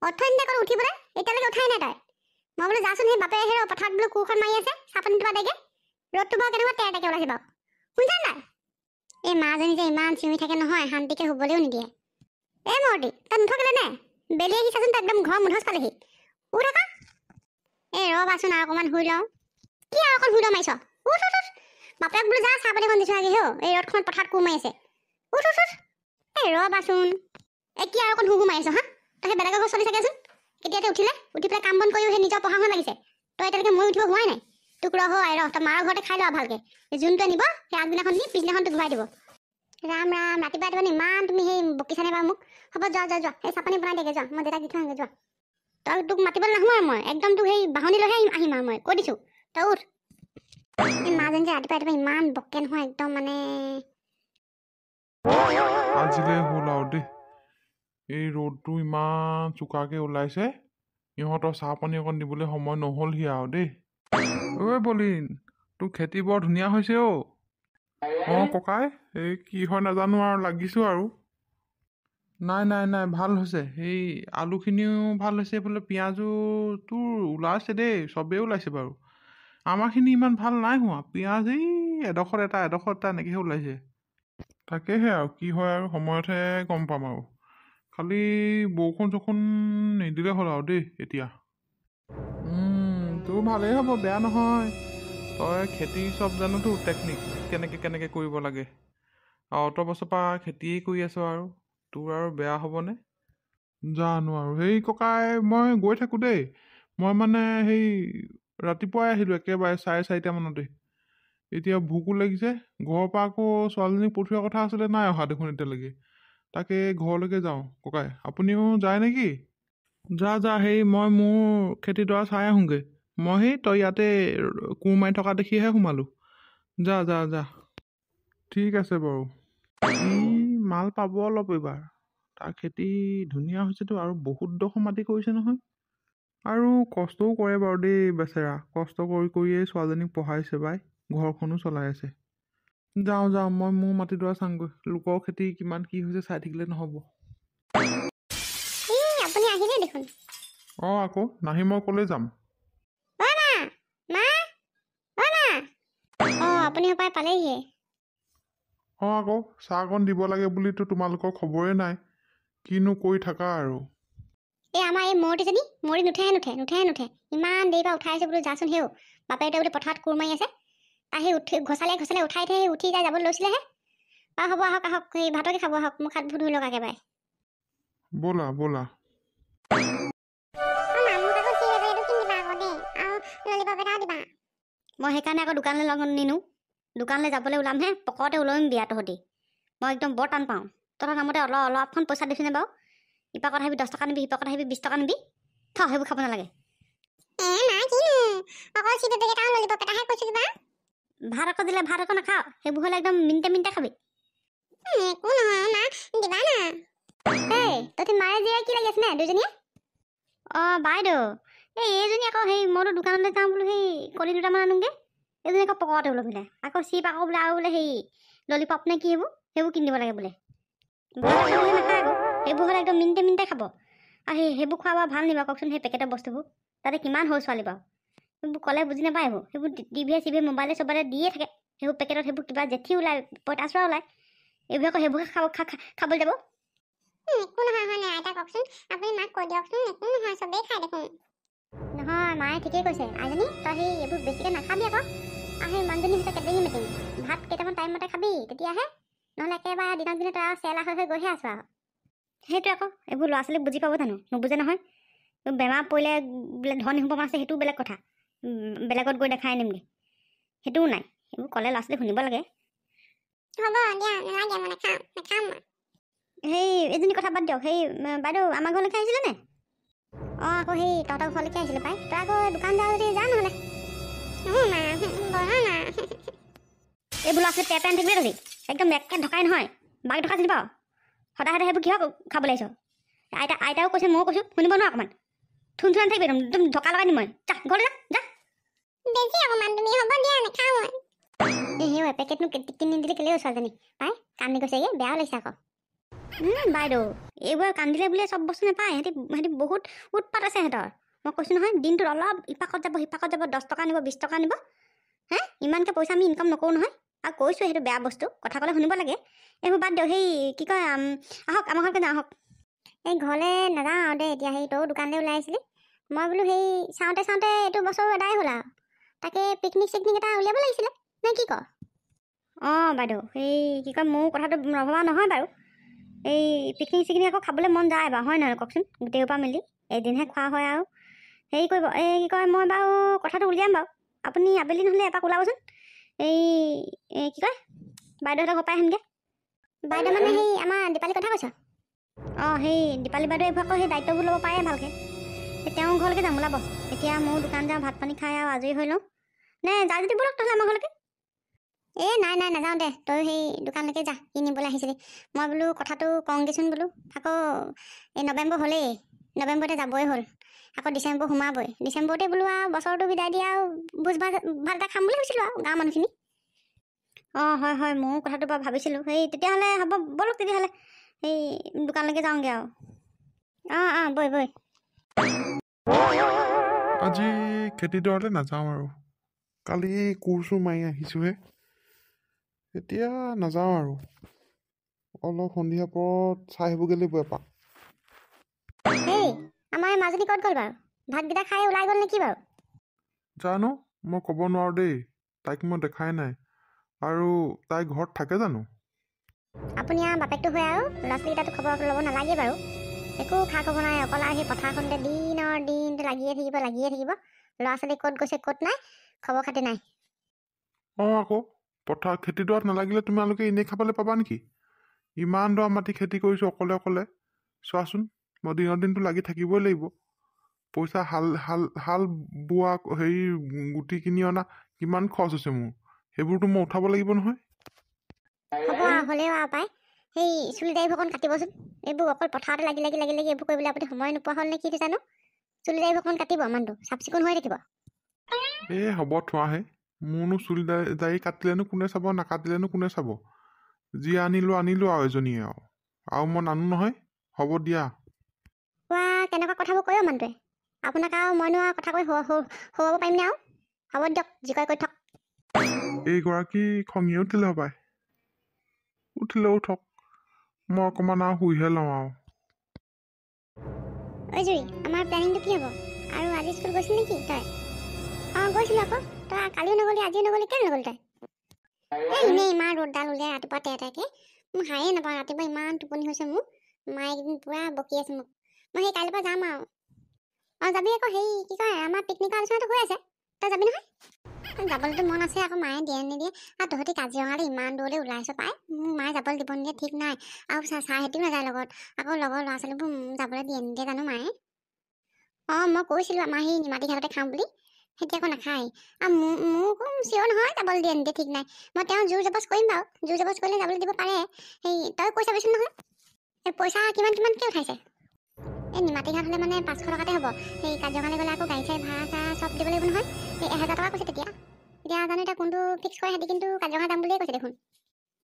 অৰ্থইনতে কৰি উঠি পৰে এতিয়ালৈকে উঠাই নাই তাই মই বোলো যাচোন সেই বাপে হেৰ পথাৰত বোলো কুখন মাৰি আছে চাপনি টোপা দেগে ৰ'দটো বাৰু কেনেকুৱা তেৰটাকে ওলাইছে বাৰু শুনিছা নাই এই মাজনী যে ইমান চিঞৰি থাকে নহয় শান্তিকে শুবলৈও নিদিয়ে এই মৰ্দি তাত নথকিলে নে বেলি আহিছাচোন তাত একদম ঘৰ মুধচ পালেহি উঠ আকৌ এই ৰবাচোন আৰু অকণমান শুই লওঁ কি আৰু অকণ শুই লওঁ মাৰিছ উঠ উঠ উঠ বাপেক বোলো যা চাহপানীখন দিছোঁ আজি হেও এই ৰ'দখনত পথাৰত কোৰ মাৰি আছে উঠ উঠ উঠ এই ৰবাচোন এই কি আৰু অকণ শুই মাৰি আছ হা তই সেই বেলেগৰ ঘৰ চলি থাকেচোন কেতিয়াতে উঠিলে উঠি পেলাই কাম বন কৰিও সেই নিজৰ পঢ়া শুনা লাগিছে তই এতিয়ালৈকে মই উঠিব হোৱাই নাই তোক ৰহ তই মাৰৰ ঘৰতে খাই লোৱা ভালকে যোনটোৱে নিব সেই আগদিনাখন নি পিছদিনাখন তোক ঘূৰাই দিব ৰাম ৰাম ৰাতিপুৱা ৰাতিপুৱা ইমান তুমি সেই বকিছানে বাৰু মোক হ'ব যোৱা সেই চাপানী বনাই দেগে যোৱা মই দেউতাক দি থৈ আহোঁগৈ যোৱা তই তোক মাতিবলৈ নাহোঁ আৰু মই একদম তোক সেই বাহনি লৈহে আহিম আৰু মই কৈ দিছোঁ তই উঠ এই মাজনী যে ৰাতিপুৱা ইমান বকে নহয় একদম মানে আজিলে হ'ল আৰু দেই এই ৰ'দটো ইমান চোকাকৈ ওলাইছে ইহঁতৰ চাহ পানী অকণ দিবলৈ সময় নহ'লহি আৰু দেই ঐ বলিন তোৰ খেতি বৰ ধুনীয়া হৈছে অঁ ককাই এই কি হয় নাজানো আৰু লাগিছোঁ আৰু নাই ভাল হৈছে সেই আলুখিনিও ভাল হৈছে এইফালে পিঁয়াজো তোৰ ওলাইছে দেই চবেই ওলাইছে বাৰু আমাৰখিনি ইমান ভাল নাই হোৱা পিঁয়াজ এই এডোখৰত এটা এনেকৈহে ওলাইছে তাকেহে আৰু কি হয় আৰু সময়তহে গম পাম আৰু খালি বৰষুণ চৰষুণ নিদিলে হ'ল আৰু দেই এতিয়া তোৰ ভালেই হ'ব বেয়া নহয় তই খেতি চব জানোতো টেকনিক কেনেকৈ কৰিব লাগে আৰু অত বছৰৰ পৰা খেতিয়েই কৰি আছ আৰু তোৰ আৰু বেয়া হ'বনে জানো আৰু সেই ককাই মই গৈ থাকোঁ দেই মই মানে সেই ৰাতিপুৱাই আহিলোঁ একেবাৰে 4:30মানতে এতিয়া ভোকো লাগিছে ঘৰৰ পৰা আকৌ ছোৱালীজনীক পঠিওৱাৰ কথা আছিলে নাই অহা দেখোন এতিয়ালৈকে তাকে ঘৰলৈকে যাওঁ ককাই আপুনিও যায় নেকি যা সেই মই মোৰ খেতিডৰা চাই আহোঁগৈ মই সেই তই ইয়াতে কোৰ মাৰি থকা দেখিহে সোমালোঁ যা ঠিক আছে বাৰু মাল পাব অলপ এইবাৰ তাৰ খেতি ধুনীয়া হৈছেতো আৰু বহুত ডোখৰ মাটি কৰিছে নহয় আৰু কষ্টও কৰে বাৰু দেই বেচেৰা কষ্ট কৰিয়ে ছোৱালীজনীক পঢ়াইছে বাই ঘৰখনো চলাই আছে যাওঁ মই মোৰ মাটিডৰা চাওঁগৈ লোকৰ খেতি কিমান কি হৈছে চাই থাকিলে নহ'ব আপুনি আহিলে দেখোন অঁ আকৌ নাহি মই ক'লৈ যাম আপুনি উপায় পালেহিয়ে অঁ আকৌ চাহকণ দিব লাগে বুলিতো তোমালোকৰ খবৰে নাই কিনো কৰি থাকা আৰু এই আমাৰ এই মূৰ্তিজনী মৰি নুঠে ইমান দেৰি পৰা উঠাইছে বোলো যাচোন হেও বাপেকে বোলে পথাৰত কোৰ মাৰি আছে আহি উঠি ঘচালে উঠাই থৈ উঠি যাই যাবলৈ লৈছিলেহে হ'ব আহক এই ভাতকে খাব আহক মোক হাত ধুই লওক একেবাৰে ব'লা মই সেইকাৰণে আকৌ দোকানলৈ নিনো দোকানলৈ যাবলৈ ওলামহে পকৰতে ওলাম বিয়া তহঁতি মই একদম বৰ টান পাওঁ তহঁতৰ নামতে অলপখন পইচা দিছোঁনে বাৰু ইপাকত আহিবি 10 টকা নিবি সিপাকত আহিবি 20 টকা নিবি সেইবোৰ খাব নালাগে ভাত আকৌ দিলে ভাত আকৌ নাখাওঁ সেইবোৰ হ'লে একদম মিনিটে খাবি তহঁতি মায়ে জীয়াই কি লাগি আছে নে দুজনীয়ে অঁ বাইদেউ এইজনী আকৌ সেই মইতো দোকানলৈ যাওঁ বোলো সেই কণী দুটামান আনোগৈ এইজনী আকৌ পকৰতে ওলমিলে আকৌ চিপ আকৌ বোলে আৰু বোলে সেই ললিপপ নে কি সেইবোৰ কিনি দিব লাগে বোলে নাখায় আকৌ সেইবোৰ হ'লে একদম মিনিটে খাব আৰু সেইবোৰ খোৱা বাৰু ভাল নিবা কওকচোন সেই পেকেটৰ বস্তুবোৰ তাতে কিমান সৰু ছোৱালী বাৰু সেইবোৰ ক'লে বুজি নাপায় সেইবোৰ টিভিয়ে মোবাইলে চবাইলে দিয়ে থাকে সেইবোৰ পেকেটত সেইবোৰ কিবা জেঠি ওলায় পঁইতাচোৰা ওলায় এইবোৰ আকৌ সেইবোৰকে খাবলৈ যাব একো নহয় আইতা কওকচোন আপুনি মাক কৈ দিয়কচোন একো নহয় চবেই খাই দেখোন নহয় মায়ে ঠিকেই কৈছে আইজনী তই সেই এইবোৰ বেছিকৈ নাখাবি আকৌ আৰু সেই মানুহজনী হৈছে কেটেঙি মেটিং ভাত কেইটামান টাইমমতে খাবি তেতিয়াহে নহ'লে একেবাৰে দিনক দিনে তই আৰু চেলা হৈ গৈহে আছোঁ আৰু সেইটোৱে আকৌ এইবোৰ ল'ৰা ছোৱালীক বুজি পাব জানো নুবুজে নহয় বেমাৰ পৰিলে বোলে ধন শিশুপান আছে সেইটোও বেলেগ কথা বেলেগত গৈ দেখাই আনিমগৈ সেইটোও নাই সেইবোৰ ক'লে ল'ৰা ছোৱালী শুনিব লাগে হ'ব দিয়া নালাগে মই নাখাম সেই এজনী কথা বাদ দিয়ক সেই বাইদেউ আমাৰ ঘৰলৈকে আহিছিলে নে অঁ আকৌ সেই তহঁতৰ ঘৰলৈকে আহিছিলে পাই তই আকৌ দোকান যাওঁ যদি যা নহ'লে এইবোৰ ল'ৰা ছোৱালী পেন থাকিলে তহঁতি একদম একে ঢকাই নহয় বাক ঢকা চিনি পাওঁ সদায় সেইবোৰ কিহৰ খাব লাগিছ আইতাও কৈছে ময়ো কৈছোঁ শুনিব নোৱাৰো অকণমান থুন থাকিবি একদম ঢকা লগাই দিম মই যা ঘৰলৈ যা বেছি অকণমান তুমি হ'ব দিয়া নাখাওঁ মই এই এপেকেটনো কিনি দিলে কেলেই ছোৱালীজনী পাই কান্দি গৈছেগৈ বেয়াও লাগিছে আকৌ বাইদেউ এইবোৰ কান্দিলে বুলিয়ে চব বস্তু নাপায়। সিহঁতি বহুত উৎপাত আছে সিহঁতৰ। মই কৈছোঁ নহয় দিনটোত অলপ ইপাকত যাব সিপাকত যাব 10 টকা নিব 20 টকা নিব। হে ইমানকৈ পইচা আমি ইনকাম নকৰোঁ নহয়। আৰু কৈছোঁ সেইটো বেয়া বস্তু, কথা ক'লে শুনিব লাগে। এইবোৰ বাদ দিয়ক। সেই কি কয় আহক আমাৰ ঘৰতে যাওঁ আহক। এই ঘৰলৈ নাযাওঁ আৰু দেই এতিয়া। সেই তয়ো দোকানলৈ ওলাই আহিছিলি। মই বোলো সেই চাওঁতে চাওঁতে এইটো বছৰো এদাই হ'ল আৰু তাকে পিকনিক চিকনিক এটা উলিয়াব লাগিছিলে নে কি ক? বাইদেউ সেই কি কয় মোৰ কথাটো নভবা নহয় বাৰু। এই পিকনিক চিকনিক আকৌ খাবলৈ মন যায় বাৰু, হয় নহয় কওকচোন? গোটেইৰপৰা মিলি এদিনহে খোৱা হয় আৰু। হেৰি কৰিব এই কি কয় মই বাৰু কথাটো উলিয়াম বাৰু। আপুনি আবেলি নহ'লে এপাক ওলাবচোন। এই কি কয় বাইদেউহঁতৰ ঘৰ পাই আহিমগৈ। বাইদেউ মানে সেই আমাৰ দীপালীৰ কথা কৈছ? সেই দীপালী বাইদেউ এইবোৰ আকৌ সেই দায়িত্ববোৰ ল'ব পাৰে ভালকৈ। তেওঁৰ ঘৰলৈকে যাম ওলাব। এতিয়া ময়ো দোকান যাওঁ, ভাত পানী খাই আৰু আজৰি হৈ লওঁ। নে যাই যদি ব'লক নহ'লে আমাৰ ঘৰলৈকে। নাই নাযাওঁ দে। তই সেই দোকানলৈকে যা, কি নিবলৈ আহিছিলি। মই বোলো কথাটো কওঁগৈচোন বোলো। আকৌ এই নৱেম্বৰ হ'লেই, নৱেম্বৰতে যাবই হ'ল। আকৌ ডিচেম্বৰ সোমাবই। ডিচেম্বৰতে বোলো আৰু বছৰটো বিদায় দিয়া আৰু ভোজ ভাত এটা খাম বুলি ভাবিছিলোঁ আৰু গাঁৱৰ মানুহখিনি। হয় ময়ো কথাটো বাৰু ভাবিছিলোঁ। সেই তেতিয়াহ'লে হ'ব ব'লক তেতিয়াহ'লে সেই দোকানলৈকে যাওঁগৈ আৰু। বৈ আজি খেতিডৰালৈ নাযাওঁ আৰু। কালি কোৰ চোৰ মাৰি আহিছোঁহে, এতিয়া নাযাওঁ আৰু। অলপ সন্ধিয়া পৰত চাই আহিবগৈ লাগিব এপাক। এই আমাৰ মাজনী ক'ত গ'ল বাৰু? ভাতকেইটা খাই ওলাই গ'ল নেকি বাৰু? জানো মই ক'ব নোৱাৰোঁ দেই, তাইক মই দেখাই নাই। আৰু তাই ঘৰত থাকে জানো? আপুনি আৰু বাপেকটো হৈ আৰু ল'ৰা ছোৱালীকেইটাতো খবৰ ল'ব নালাগে বাৰু। একো খা খবৰ নাই। অকল আৰু সেই পথাৰখনতে দিনৰ দিনটো লাগিয়ে থাকিব। ল'ৰা ছোৱালী ক'ত গৈছে ক'ত নাই খবৰ খাতি নাই। আকৌ পথাৰ খেতিডৰাত নালাগিলে তোমালোকে এনেই খাবলৈ পাবা নেকি? ইমান দৰা মাটি খেতি কৰিছোঁ অকলে অকলে। চোৱাচোন মই দিনৰ দিনটো লাগি থাকিবই লাগিব। পইচা হাল বোৱা হেৰি গুটি কিনি অনা কিমান খৰচ হৈছে মোৰ, সেইবোৰতো মই উঠাব লাগিব নহয়। হ'ব হ'লেও আৰু পাই সেই চুলি দাড়িবোৰ অকণ কাটিবচোন। এইবোৰ অকল পথাৰতে লাগি এইবোৰ কৰিবলৈ আপুনি সময় নোপোৱা হ'ল নে কি জানো। চুলি দাড়িবোৰ অকণ কাটিব, মানুহটো চাফ চিকুণ হৈ থাকিব। হ'ব থোৱাহে। মোৰনো চুলি দাড়ি কাটিলেনো কোনে চাব, নাকাটিলেনো কোনে চাব। যি আনিলোঁ আৰু এজনীয়ে আৰু মই নানো নহয়। হ'ব দিয়া। কেনেকুৱা কথাবোৰ কয় মানুহটোৱে। আপোনাক আৰু মইনো আৰু কথা কৈ শুৱাব পাৰিমনে আৰু? হ'ব দিয়ক, যি কয় কৈ থক। এইগৰাকী খঙিয়ে উঠিলে হপায়। উঠিলে উঠক, মই অকণমান আৰু শুইহে লওঁ আৰু। ঐ জুৰি, আমাৰ প্লেনিংটো কি হ'ব? আৰু আজি স্কুল গৈছিলি নেকি তই? গৈছিলোঁ আকৌ। তই কালিও নগ'লি আজিও নগ'লি, কেলৈ নগ'লি তই? এনেই ইমান ৰ'দডাল উলিয়াই ৰাতিপুৱা তেৰতেৰকৈ মই হাৰেই নাপাওঁ। ৰাতিপুৱা ইমান টোপনি হৈছে মোৰ। মায়ে একদিন পূৰা বকি আছে মোক। মই সেই কাইলৈৰ পৰা যাম আৰু। যাবি আকৌ। সেই কি কয় আমাৰ পিকনিকৰ আলোচনাটো হৈ আছে, তই যাবি নহয়? যাবলৈতো মন আছে, আকৌ মায়ে দিয়ে নিদিয়ে। আৰু তহঁতি কাজিৰঙালৈ ইমান দূৰলৈ ওলাইছ পাই, মোক মায়ে যাবলৈ দিব নিদিয়ে ঠিক নাই। আৰু চাহেঁতিও নাযায় লগত। আকৌ লগৰ ল'ৰা ছোৱালীবোৰ যাবলৈ দিয়ে নিদিয়ে জানো মায়ে। মই কৈছিলোঁ আমাৰ সেই নিমাতী ঘাটতে খাম বুলি, সিহঁতি আকৌ নাখায়। আৰু মোক চিঞৰ নহয় যাবলৈ দিয়ে নিদিয়ে ঠিক নাই। মই তেওঁ জোৰ জবজ কৰিম বাৰু, জোৰ জবজ কৰিলে যাবলৈ দিব পাৰে। সেই তই কৈ চাবিচোন নহয়। এই পইচা কিমানকৈ উঠাইছে? এই নিমাতী ঘাট হ'লে মানে 500 টকাতে হ'ব। সেই কাজিৰঙালৈ গ'লে আকৌ গাড়ী চাড়ী ভাড়া চব দিব লাগিব নহয়। সেই 1000 টকা কৈছে তেতিয়া জানো এতিয়া কোনটো ফিক্স কৰে। সিহঁতি কিন্তু কাজিৰঙা যাম বুলিয়ে কৈছে দেখোন।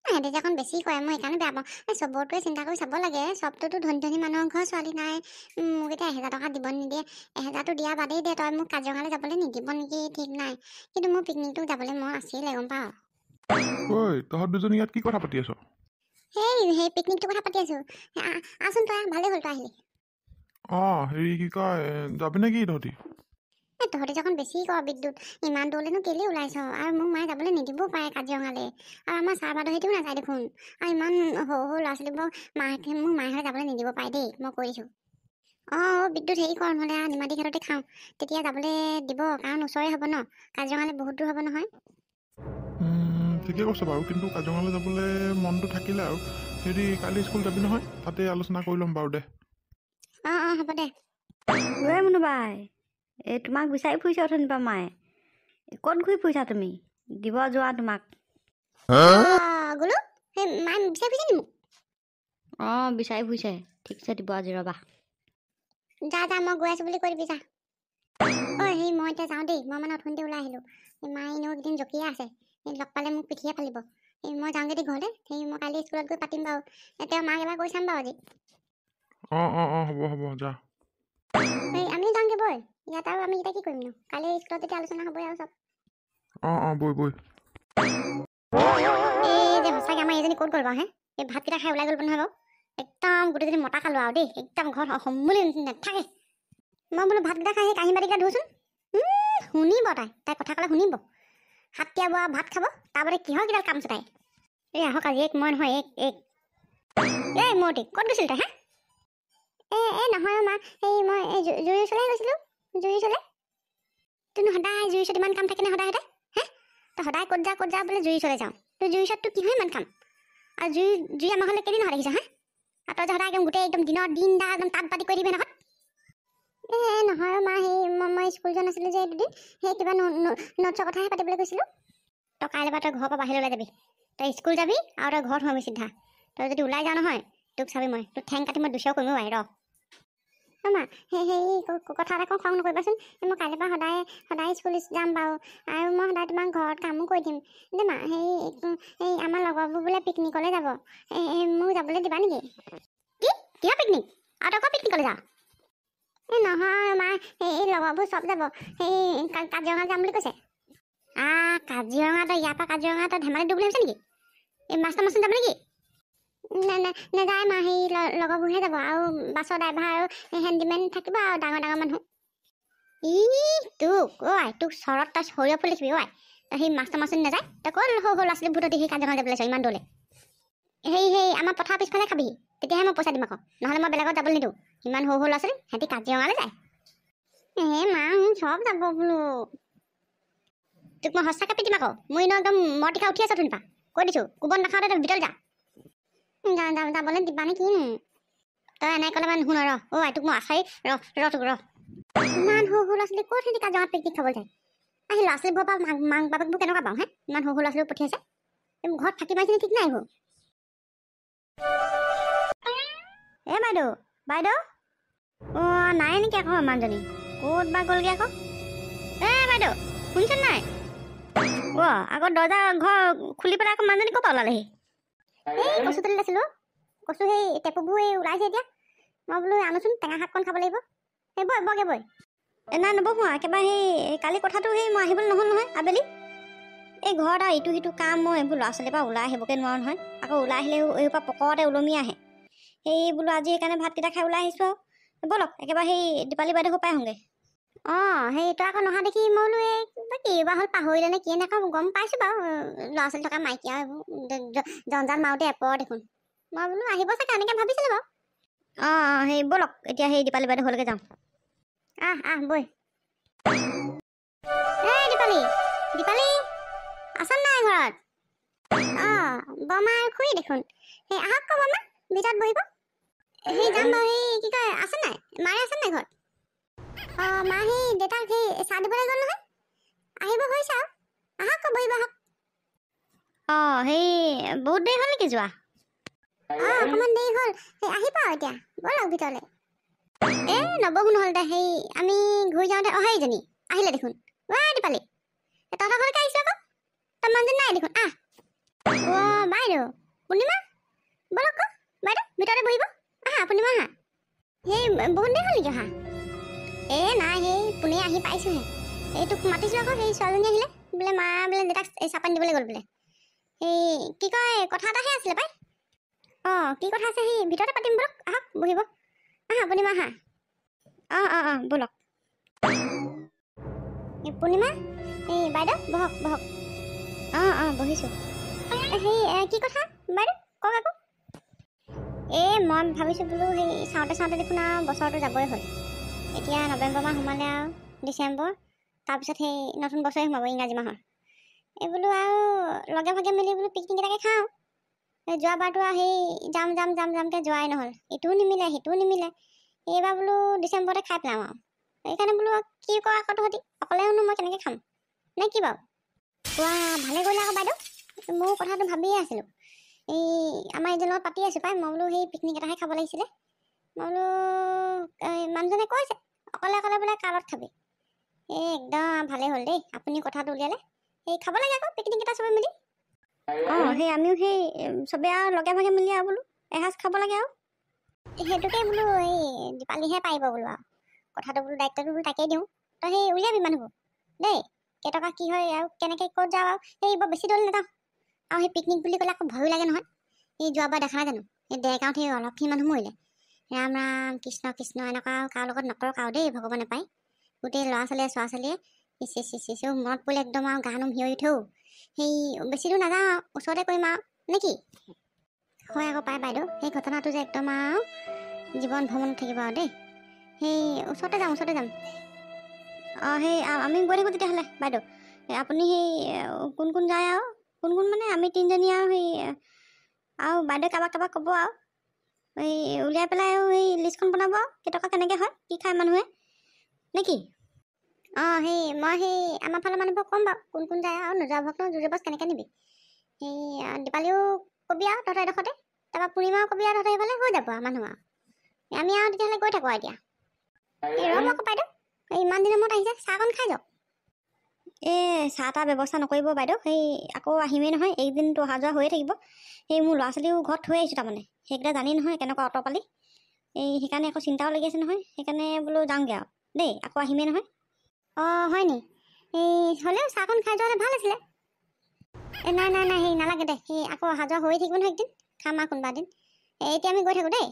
সিহঁতি যে অকণ বেছি কৰে, মই সেইকাৰণে বেয়া পাওঁ। চবৰটোৱে চিন্তা কৰি চাব লাগে। চবটোতো ধনী মানুহৰ ঘৰৰ ছোৱালী নাই। মোক এতিয়া 1000 টকা দিব নিদিয়ে। 1000টো দিয়া বাদেই দে, তই মোক কাজিৰঙালৈ যাবলৈ নিদিব নেকি ঠিক নাই। কিন্তু মোৰ পিকনিকটো যাবলৈ মন আছিলে, গম পাৱ? তহঁত দুজনী ইয়াত কি কথা পাতি আছ? সেই পিকনিকটোৰ কথা পাতি আছোঁ। আচোন তই, ভালেই হ'ল তই আহিলি। হেৰি কি কয়, যাবি নে কি তহঁতি? তহঁতি যখন বেছি কৰ বিদ্যুৎ, ইমান দূৰলৈনো কেলেই ওলাইছ? আৰু মোক মায়ে যাবলৈ নিদিবও পাৰে কাজিৰঙালৈ। আৰু আমাৰ ছাৰ বাইদেউহঁতেও নাযায় দেখোন। আৰু ইমান সৰু ল'ৰা ছোৱালীবোৰ মোক মাহঁতে যাবলৈ নিদিব পাৰে দেই, মই কৈ দিছোঁ। বিদ্যুৎ হেৰি কৰ নহ'লে নিমাতী ঘাটতে খাওঁ, তেতিয়া যাবলৈ দিব। কাৰণ ওচৰে হ'ব ন, কাজিৰঙালৈ বহুত দূৰ হ'ব নহয়। ঠিকে কৈছে বাৰু, কিন্তু কাজিৰঙালৈ যাবলৈ মনটো থাকিলে আৰু। হেৰি কালি স্কুল যাবি নহয়? তাতে আলোচনা কৰি ল'ম বাৰু দে। হ'ব দে। মুনুবাই, এই তোমাক বিচাৰি ফুৰিছে অথনিৰ পৰা মায়ে। ক'ত ঘূৰি ফুৰিছা তুমি? দিব যোৱা তোমাক। গ'লো সেই মায়ে বিচাৰি ফুৰিছে নি মোক? বিচাৰি ফুৰিছে, ঠিকছে দিব আজি, ৰ'বা। যা মই গৈ আছোঁ বুলি কৈ দিবি, যা। সেই মই এতিয়া যাওঁ দেই। মই মানে অথনিতে ওলাই আহিলোঁ। মায়ে এনেও একদিন জঁকিয়ে আছে, লগ পালে মোক পিঠিয়ে ফালিব। মই যাওঁগৈ দেই ঘৰলৈ। মই কালি স্কুলত গৈ পাতিম বাৰু। তেওঁ মাক এবাৰ কৈ চাম বাৰু আজি। হ'ব যা। আমিও যাওঁগৈ বৈ। ইয়াত আৰু আমি এতিয়া কি কৰিম নো? কালি স্কুলত তেতিয়া আলোচনা হ'বই আৰু চব। বৈ। যে সঁচাকৈ আমাৰ এইজনী ক'ত গ'ল বাৰু? এই ভাতকেইটা খাই ওলাই গ'ল নহয় বাৰু। একদম গোটেইজনী মতা খালো আৰু দেই। একদম ঘৰত সমুলি নাথাকে। মই বোলো ভাতকেইটা খাই সেই কাঁহী বাতিকেইটা ধুচোন। শুনিব তাই কথা ক'লে শুনিব। হাত তিয়াব আৰু ভাত খাব। তাৰবাদে কিহৰ কিডাল কাম চোতাই। এই আহক আজি মই নহয় এই মতি ক'ত গৈছিল তই? নহয় মা, মই জুইৰ ওচৰলৈ গৈছিলোঁ। জুইৰ ওচৰলৈ? তোৰনো সদায় জুইৰ ওচৰত ইমান কাম থাকেনে সদায়? তই সদায় ক'ত যা বোলে জুইৰ ওচৰলৈ যাওঁ। তোৰ জুইৰ ওচৰত তোৰ কিহৰ ইমান কাম? আৰু জুই আমাৰ ঘৰলৈ কেইদিন নহয় দেখিছ? আৰু তই যে সদায় গোটেই একদম দিন একদম তাঁত বাতি কৰি দিবি নহয়। নহয় মা, মই স্কুল যোৱা নাছিলোঁ যে দুদিন। সেই কিবা নোটছৰ কথাহে পাতিবলৈ কৈছিলোঁ। তই কাইলৈ তই ঘৰৰ পৰা বাহিৰলৈ ওলাই যাবি। তই স্কুল যাবি আৰু তই ঘৰত সোমাবি চিধা। তই যদি ওলাই যাওঁ নহয়, তোক চাবি মই। তোক ঠেং কাটি মই দুচৰ কৰিমো ৰ। মা, কথা এটা খং নকৰিবাচোন। মই কাইলৈৰ পৰা সদায় স্কুল যাম বাৰু। আৰু মই সদায় তোমাক ঘৰত কামো কৰি দিম দেই মা। আমাৰ লগৰবোৰ বোলে পিকনিকলৈ যাব। মোক যাবলৈ দিবা নেকি? কিহৰ পিকনিক? আৰু তই ক'ৰ পিকনিকলৈ যাওঁ? নহয় মা, লগৰবোৰ চব যাব। কাজিৰঙা যাম বুলি কৈছে। কাজিৰঙা? তই ইয়াৰ পৰা কাজিৰঙা তই ধেমালিত দৌৰ বুলি ভাবিছ নেকি? মাষ্টৰ যাব নেকি? নেযায় মা, লগৰবোৰহে যাব। আৰু বাছৰ ড্ৰাইভাৰ আৰু হেণ্ডিমেন থাকিব আৰু ডাঙৰ মানুহ। তোক চৰত তই সৰিয়হ ফুলি দেখিবি তই সেই মাষ্টৰ নাযায়। তই ক'ৰ সৰু ল'ৰা ছোৱালী ভূতত সেই কাজিৰঙা যাবলৈ লৈছ ইমান দৌৰলে? আমাৰ পথাৰ পিছফালে খাবি। তেতিয়াহে মই পইচা দিম আকৌ। নহ'লে মই বেলেগত যাবলৈ নিদিওঁ। ইমান সৰু ল'ৰা ছোৱালী সিহঁতি কাজিৰঙালৈ যায়। মা, চব যাব বোলো। তোক মই সঁচাকৈ পিটিম আকৌ। মোৰ একদম মৰটিকা উঠি আছে ধুনীয়া। কৈ দিছোঁ, কোবন নাখাওঁতে তই ভিতৰত যা। যাবলৈ দিবা নে কিনো? তই এনেকৈ ক'লে মানে নুশুন ৰ। তোক মই আছাই তোক ৰ। ইমান সৰু ল'ৰা ছোৱালী ক'ত সিহঁতি কাজিৰঙাত পিকনিক খাবলৈ যায়? ল'ৰা ছোৱালীবোৰৰ পৰা মাক বাপেকবোৰ কেনেকুৱা পাওঁ ইমান সৰু ল'ৰা ছোৱালীবোৰ পঠিয়াইছে। ঘৰত থাকি পাইছেনে ঠিক নাই এইবোৰ। বাইদেউ নাই নেকি আকৌ মানুহজনী? ক'ত বা গ'লগৈ আকৌ? বাইদেউ শুনিছে নাই? আকৌ দৰ্জা ঘৰ খুলি পেলাই আকৌ মানুহজনী ক'ৰ পৰা ওলালেহি? কচু তুলি লৈছিলোঁ। কচু সেই টেপুবোৰ ওলাইছে এতিয়া। মই বোলো আনোচোন, টেঙা শাককণ খাব লাগিব। বৈ নাই নবহোঁ একেবাৰে। কালি কথাটো মই আহিবলৈ নহ'ল নহয় আবেলি। এই ঘৰত আৰু ইটো সিটো কাম, মই এইবোৰ ল'ৰা ছোৱালীৰ পৰা ওলাই আহিবকৈ নোৱাৰোঁ নহয়। আকৌ ওলাই আহিলেও এইবোৰ পৰা পকৰতে ওলমি আহে। বোলো আজি সেইকাৰণে ভাতকেইটা খাই ওলাই আহিছোঁ আৰু। ব'লক একেবাৰে দীপালী বাইদেউ পাই আহোঁগৈ। তই আকৌ নহা দেখি মই বোলো কিবা হ'ল, পাহৰিলে নে কিয়ে নাখাওঁ গম পাইছোঁ বাৰু। ল'ৰা ছোৱালী থকা মাইকীয়া এইবোৰ জঞ্জাল মাৰোঁতে এপৰ দেখোন। মই বোলো আহিব চাগে এনেকৈ ভাবিছিলোঁ বাৰু। ব'লক এতিয়া দীপালী বাইদেউ ঘৰলৈকে যাওঁ। বৈ। দীপালী আছা নাই ঘৰত? বৰমা আৰু খুৰী দেখোন। আহক আকৌ বৰমা, ভিতৰত বহিব। যাম বাৰু। কি কয় আছে নাই? মাৰে আছে নাই ঘৰত? মা দেউতাক চাহ দিবলৈ গ'ল নহয়। আহিব হৈছে আৰু। আহক আকৌ বহিব আহক। বহুত দেৰি হ'ল নেকি যোৱা? অকণমান দেৰি হ'ল। আহিব আৰু এতিয়া ব'লক ভিতৰলৈ। নবহো নহ'লে আমি ঘূৰি যাওঁতে সেইজনী আহিলে দেখোন। দীপালী তহঁতৰ ঘৰলৈকে আহিছোঁ আকৌ। তই মানুহজনী নাই দেখোন। বাইদেউ পূৰ্ণিমা ব'লক আকৌ। বাইদেউ ভিতৰতে বহিব। পূৰ্ণিমা আহা। বহুত দেৰি হ'ল নেকি অহা? নাই পোনে আহি পাইছোঁহে। তোক মাতিছিলোঁ আকৌ। ছোৱালীজনী আহিলে বোলে, মা বোলে দেউতাক চাহপানী দিবলৈ গ'ল বোলে। কি কয় কথা এটাহে আছিলে পাই। কি কথা আছে ভিতৰতে পাতিম ব'লক। আহক বহিব। পূৰ্ণিমা আহা। ব'লক। পূৰ্ণিমা বাইদেউ বহক। বহিছোঁ। কি কথা বাইদেউ কওক আকৌ। মই ভাবিছোঁ বোলো চাওঁতে দেখোন আৰু বছৰটো যাবই হ'ল। এতিয়া নৱেম্বৰ মাহ সোমালে আৰু ডিচেম্বৰ, তাৰপিছত নতুন বছৰে সোমাব ইংৰাজী মাহৰ। বোলো আৰু লগে ভাগে মিলি বোলো পিকনিক এটাকে খাওঁ। যোৱাবাৰটো আৰু যামকৈ যোৱাই নহ'ল। ইটোও নিমিলে সিটোও নিমিলে। এইবাৰ বোলো ডিচেম্বৰতে খাই পেলাওঁ আৰু। সেইকাৰণে বোলো কি কৰা আকৌ তহঁতি অকলেনো মই কেনেকৈ খাম নে কি বাৰু? ভালে কৰিলে আকৌ বাইদেউ। মোৰ কথাটো ভাবিয়ে আছিলোঁ। আমাৰ এইজনৰ লগত পাতি আছোঁ পাই। মই বোলো পিকনিক এটাহে খাব লাগিছিলে। মই বোলো মানুহজনে কৈছে অকলে বোলে কালত খাবি। একদম ভালেই হ'ল দেই আপুনি কথাটো উলিয়ালে। খাব লাগে আকৌ পিকনিক এটা চবে মিলি। সেই আমিও সেই চবে আৰু লগে ভাগে মিলি আৰু বোলো এসাঁজ খাব লাগে আৰু সেইটোকে বোলো এই দীপালীহে পাৰিব বোলো আৰু কথাটো বোলো দায়িত্বটো বোলো তাকেই দিওঁ তই সেই উলিয়াবি মানুহবোৰ দেই কেইটকা কি হয় আৰু কেনেকৈ ক'ত যাওঁ আৰু সেই বৰ বেছি দূৰলৈ নাযাওঁ আৰু সেই পিকনিক বুলি ক'লে আকৌ ভয়ো লাগে নহয় এই যোৱাবাৰ দেখা নাই জানো সেই ডেৰগাঁৱত সেই অলপখিনি মানুহ মৰিলে ৰাম ৰাম কৃষ্ণ কৃষ্ণ এনেকুৱা আৰু কাৰো লগত নকৰক আৰু দেই ভগৱানে পায় গোটেই ল'ৰা ছোৱালীয়ে ইচ মনত পৰিলে একদম আৰু গা নোম হিঞৰি উঠেও সেই বেছি দূৰ নাযাওঁ আৰু ওচৰতে কৰিম আৰু নে কি হয় আকৌ পায় বাইদেউ সেই ঘটনাটো যে একদম আৰু জীৱন ভ্ৰমণত থাকিব আৰু দেই সেই ওচৰতে যাম সেই আমি গৈ থাকোঁ তেতিয়াহ'লে বাইদেউ আপুনি সেই কোন যায় আৰু কোন মানে আমি তিনিজনী আৰু সেই আৰু বাইদেউ কাৰোবাক ক'ব আৰু এই উলিয়াই পেলাই আৰু সেই লিষ্টখন বনাব আৰু কেইটকা কেনেকৈ হয় কি খায় মানুহে নে কি সেই মই সেই আমাৰ ফালৰ মানুহবোৰক ক'ম বাৰু কোন যায় আৰু নোযোৱা ভক্ত জোৰজবজ কেনেকৈ নিবি সেই দীপালীও কবি আৰু তহঁতৰ এডোখৰতে তাৰপৰা পূৰ্ণিমাও কবি আৰু তহঁতৰ সেইফালে হৈ যাব আৰু মানুহ আৰু আমি আৰু তেতিয়াহ'লে গৈ থাকোঁ আৰু এতিয়া এই ৰ'ব আকৌ বাইদেউ ইমান দিনৰ মূৰত আহিছে চাহকণ খাই যাওক চাহ তাহ ব্যৱস্থা নকৰিব বাইদেউ সেই আকৌ আহিমেই নহয় এইদিনটো অহা যোৱা হৈয়ে থাকিব সেই মোৰ ল'ৰা ছোৱালীও ঘৰত থৈ আহিছোঁ তাৰমানে সেইকেইটা জানি নহয় কেনেকুৱা অটপালি সেইকাৰণে আকৌ চিন্তাও লাগি আছে নহয় সেইকাৰণে বোলো যাওঁগৈ আৰু দেই আকৌ আহিমেই নহয় হয় নি হ'লেও চাহকণ খাই যোৱা হ'লে ভাল আছিলে নাই সেই নালাগে দে সেই আকৌ অহা যোৱা হৈ থাকিব নহয় একদিন খাম আৰু কোনোবা দিন এতিয়া আমি গৈ থাকোঁ দেই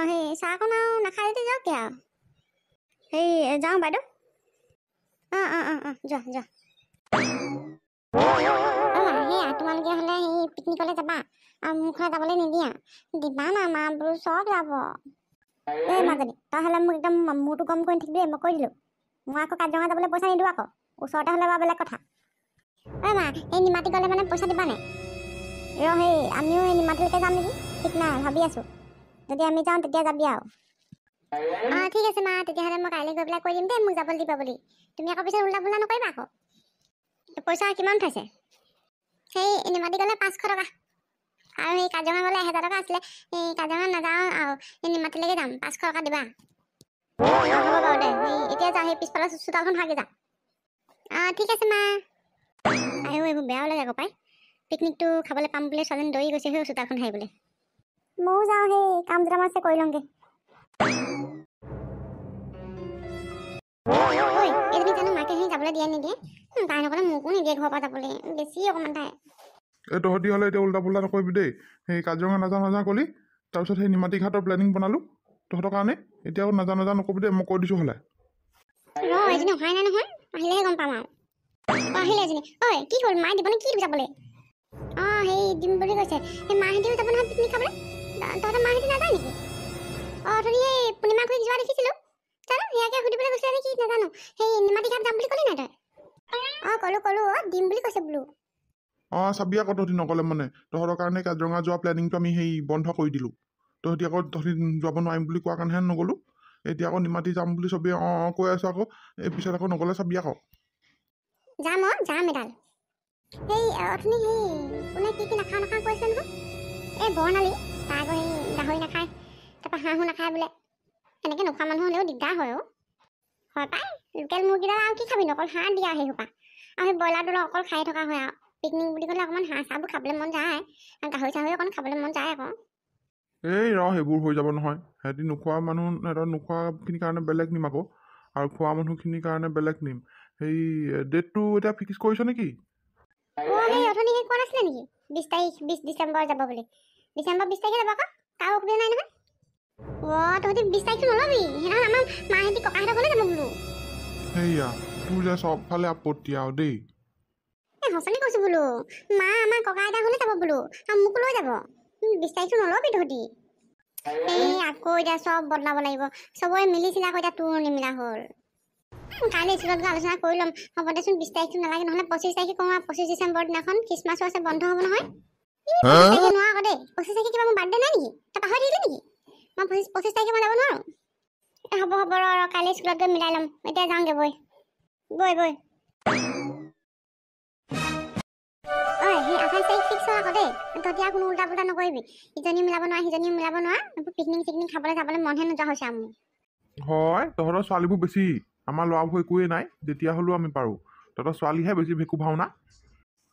সেই চাহকণ আৰু নাখাই যদি যাওকগৈ আৰু সেই যাওঁ বাইদেউ যোৱা সেয়া তোমালোকে হ'লে সেই পিকনিকলৈ যাবা আৰু মোৰ ঘৰত যাবলৈ নিদিয়া দিবা না মা বোলো চব যাব এই মাজনী তই হ'লে মোক একদম মূৰটো গম কৰি থাকিবি মই কৈ দিলোঁ মই আকৌ কাজিৰঙা যাবলৈ পইচা নিদিওঁ আকৌ ওচৰতে হ'লে বাৰু বেলেগ কথা মা এই নিমাতি গ'লে মানে পইচা দিবা নাই সেই আমিও এই নিমাতিলৈকে যাম নেকি ঠিক নাই ভাবি আছোঁ যদি আমি যাওঁ তেতিয়া যাবি আৰু ঠিক আছে মা তেতিয়াহ'লে মই কাইলৈ গৈ পেলাই কৈ দিম দেই মোক যাবলৈ দিবা বুলি তুমি আকৌ পিছত উল্টা পুল্টা নকৰিবা আকৌ পইচা কিমান উঠাইছে সেই নিমাতি গ'লে 500 টকা আৰু সেই কাজিৰঙা গ'লে 1000 টকা আছিলে এই কাজিৰঙা নাযাওঁ আৰু এই নিমাতিলৈকে যাম 500 টকা দিবা হ'ব বাৰু দে এতিয়া যা সেই পিছফালৰ চোতালখন ভাগি যা ঠিক আছে মা আৰু এইবোৰ বেয়াও লাগে আকৌ পাই পিকনিকটো খাবলৈ পাম বুলি ছোৱালীজনী দৌৰি গৈছে সেই চোতালখন হাৰিবলৈ ময়ো যাওঁ সেই কাম দুটামান আছে কৰি লওঁগৈ এজনী জানো মাকে সেই যাবলৈ দিয়ে নিদিয়ে তাই নকলে মোকো নিদিয়ে ঘৰৰ পৰা যাবলৈ বেছি অকণমান তাই এই তহঁতি হ'লে এতিয়া উল্টা পুল্টা নকৰিবি দেই সেই কাজিৰঙা নাযাওঁ ক'লি তাৰপিছত সেই নিমাতী ঘাটৰ প্লেনিং বনালোঁ তহঁতৰ কাৰণে এতিয়া আকৌ নাযাওঁ নকৰিবি দেই মই কৈ দিছোঁ হ'লে এজনী অহাই নাই নহয় আহিলেহে গম পাম আৰু আহিলে এজনী কি হ'ল মায়ে দিবনে কি যাবলৈ সেই দিম বুলি কৈছে সেই মাহেঁতিও যাব নহয় পিকনিক খাবলৈ তহঁতৰ মাহেঁতি নাযায় নেকি অথনি সেই পূৰ্ণিমা খুৰীক যোৱা দেখিছিলোঁ জানো সেয়াকে সুধিবলৈ গৈছিলে নেকি নাজানো সেই নিমাতী ঘাট যাম বুলি ক'লি নাই তই ক'লো দিম বুলি কৈছে বোলো চাবি আকৌ তহঁতি নগ'লে মানে তহঁতৰ কাৰণে কাজিৰঙা যোৱা প্লেনিংটো আমি সেই বন্ধ কৰি দিলোঁ তহঁতি যাব নোৱাৰিম বুলি কোৱাৰ কাৰণেহে নগ'লোঁ এতিয়া আকৌ নিমাতী যাম বুলি চবেই কৈ আছোঁ আকৌ এই পিছত আকৌ নগ'লে চাবি আকৌ যাম এডাল সেই অথনি সেই কোনে কি নাখাওঁ কৈছে নহয় এই বৰ্ণালী তাৰ আকৌ সেই গাহৰি নাখায় তাৰপৰা হাঁহো নাখায় বোলে এনেকৈ নোখোৱা মানুহ হ'লেও দিগদাৰ হয় হয় পাই লোকেল মুৰ্গীডাল আৰু কি খাবি অকল হাঁহ দিয়া সেই সোপা আৰু সেই ব্ৰইলাৰটো অকল খাই থকা হয় আৰু পিকনিক বুলি ক'লে অকণমান হাঁহ চাহবোৰ খাবলৈ মন যায় আৰু গাহৰি চাহৰি অকণ খাবলৈ মন যায় আকৌ এই সেইবোৰ হৈ যাব নহয় সিহঁতি নোখোৱা মানুহ সিহঁতৰ নোখোৱাখিনিৰ কাৰণে বেলেগ নিম আকৌ আৰু খোৱা মানুহখিনিৰ কাৰণে বেলেগ নিম সেই ডেটটো এতিয়া ফিক্স কৰিছ নেকি সেই অথনি সেই কোৱা নাছিলে নেকি 20 ডিচেম্বৰ যাব বুলি ডিচেম্বৰ 20 তাৰিখে যাব আকৌ কাৰো অসুবিধা নাই নহয় তহঁতি 20 তাৰিখটো নল'বি সেইদিনাখন আমাৰ মাহেঁতি ককাহঁতৰ ঘৰলৈ যাব বোলো সেয়া তোৰ যে চবফালে আপত্তি আৰু দেই সঁচাকৈ কৈছোঁ বোলো মা আমাৰ ককা আইতা ঘৰলৈ যাব বোলো আৰু মোকো লৈ যাব 20 তাৰিখটো নল'বি তহঁতি আকৌ এতিয়া চব বদলাব লাগিব চবৰে মিলিছিলে আকৌ এতিয়া তোৰ নিমিলা হ'ল কাইলৈ স্কুলত গৈ আলোচনা কৰি ল'ম হ'ব দেচোন 20 তাৰিখটো নালাগে নহ'লে 25 তাৰিখে কওঁ আৰু 25 ডিচেম্বৰ দিনাখন খ্ৰীষ্টমাছো আছে বন্ধ হ'ব নহয় 25 তাৰিখে নোৱাৰো আকৌ দেই 25 তাৰিখে কিবা মোৰ বাৰ্থডে নাই নেকি তই পাহৰি থাকিলি নেকি মই 25 তাৰিখে মই যাব নোৱাৰোঁ হ'ব ৰ কাইলৈ স্কুলত গৈ মিলাই ল'ম এতিয়া যাওঁগৈ বৈ সেই 28 তাৰিখ ফিক্স হয় আকৌ দেই তহঁতি আৰু কোনো উল্টা পুল্টা নকৰিবি ইজনীও মিলাব নোৱাৰা সিজনীও মিলাব নোৱাৰা পিকনিক খাবলৈ যাবলৈ মনহে নোযোৱা হৈছে আৰু হয় তহঁতৰ ছোৱালীবোৰ বেছি আমাৰ ল'ৰাবোৰ একোৱেই নাই যেতিয়া হ'লেও আমি পাৰোঁ তহঁতৰ ছোৱালীহে বেছি ভেকু ভাওনা